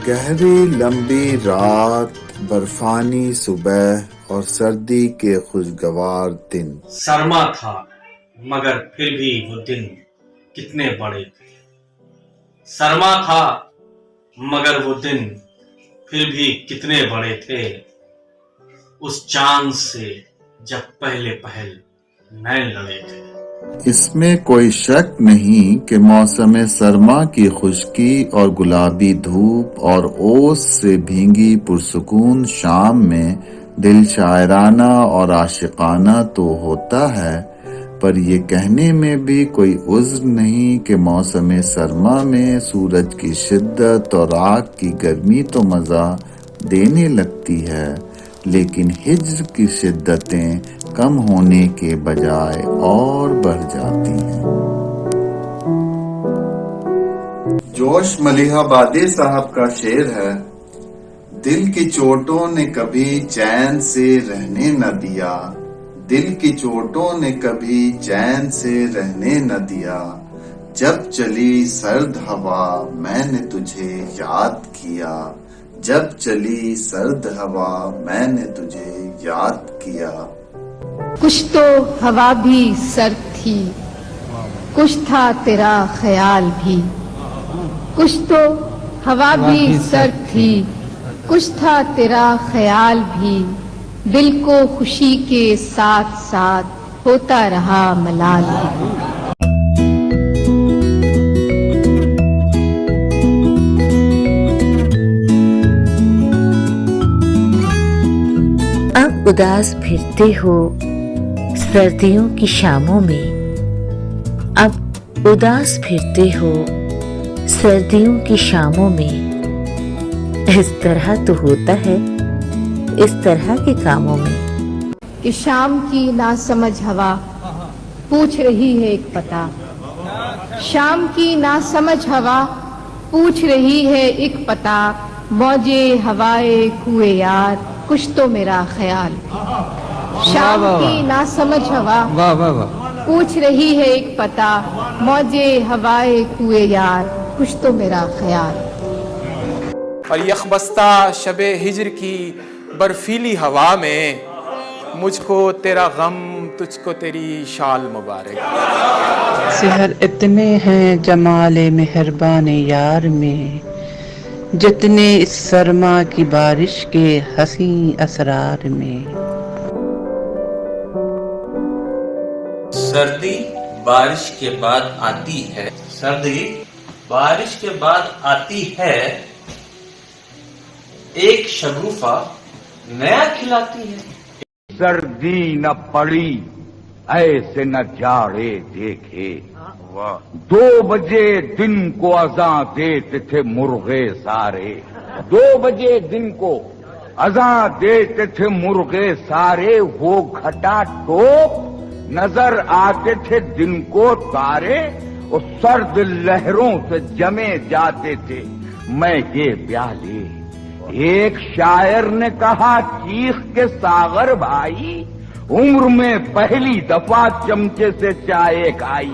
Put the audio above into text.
گہری لمبی رات، برفانی صبح اور سردی کے خوشگوار دن۔ سرما تھا مگر پھر بھی وہ دن کتنے بڑے تھے۔ سرما تھا مگر وہ دن پھر بھی کتنے بڑے تھے۔ اس چاند سے جب پہلے پہل نین لڑے تھے۔ اس میں کوئی شک نہیں کہ موسم سرما کی خشکی اور گلابی دھوپ اور اوس سے بھینگی پرسکون شام میں دل شاعرانہ اور عاشقانہ تو ہوتا ہے، پر یہ کہنے میں بھی کوئی عذر نہیں کہ موسم سرما میں سورج کی شدت اور آگ کی گرمی تو مزہ دینے لگتی ہے، لیکن ہجر کی شدتیں کم ہونے کے بجائے اور بڑھ جاتی ہیں۔ جوش ملیح آبادی صاحب کا شعر ہے، دل کی چوٹوں نے کبھی چین سے رہنے نہ دیا، دل کی چوٹوں نے کبھی چین سے رہنے نہ دیا، جب چلی سرد ہوا میں نے تجھے یاد کیا، جب چلی سرد ہوا میں نے تجھے یاد کیا۔ کچھ تو ہوا بھی سرد تھی، کچھ تھا تیرا خیال بھی، کچھ تو ہوا بھی سرد تھی، کچھ تھا تیرا خیال بھی، دل کو خوشی کے ساتھ ساتھ ہوتا رہا ملال بھی۔ اب اداس پھرتے ہو سردیوں کی شاموں میں، اب اداس پھرتے ہو سردیوں کی شاموں میں، اس طرح تو ہوتا ہے اس طرح کے کاموں میں کہ شام کی ناسمجھ ہوا پوچھ رہی ہے ایک پتہ، شام کی ناسمجھ ہوا پوچھ رہی ہے ایک پتہ، موجے ہوائے کوئے یار کچھ تو میرا خیال بھی۔ شام کی ناسمجھ ہوا پوچھ رہی ہے ایک پتہ، موجے ہوائے کوئے یار کچھ تو میرا خیال۔ اور یخبستہ شب ہجر کی برفیلی ہوا میں، مجھ کو تیرا غم تجھ کو تیری شال مبارک۔ سحر اتنے ہیں جمال مہربان یار میں، جتنے اس سرما کی بارش کے حسین اسرار میں۔ سردی بارش کے بعد آتی ہے، سردی بارش کے بعد آتی ہے، ایک شگوفہ نیا کھلاتی ہے۔ سردی نہ پڑی ایسے نہ جاڑے دیکھے، 2 بجے دن کو اذاں دیتے تھے مرغے سارے، 2 بجے دن کو اذاں دیتے تھے مرغے سارے، وہ گھٹا ٹوپ نظر آتے تھے دن کو تارے، اور سرد لہروں سے جمے جاتے تھے میں یہ پیالے۔ ایک شاعر نے کہا چیخ کے ساغر بھائی، عمر میں پہلی دفعہ چمچے سے چائے کھائی۔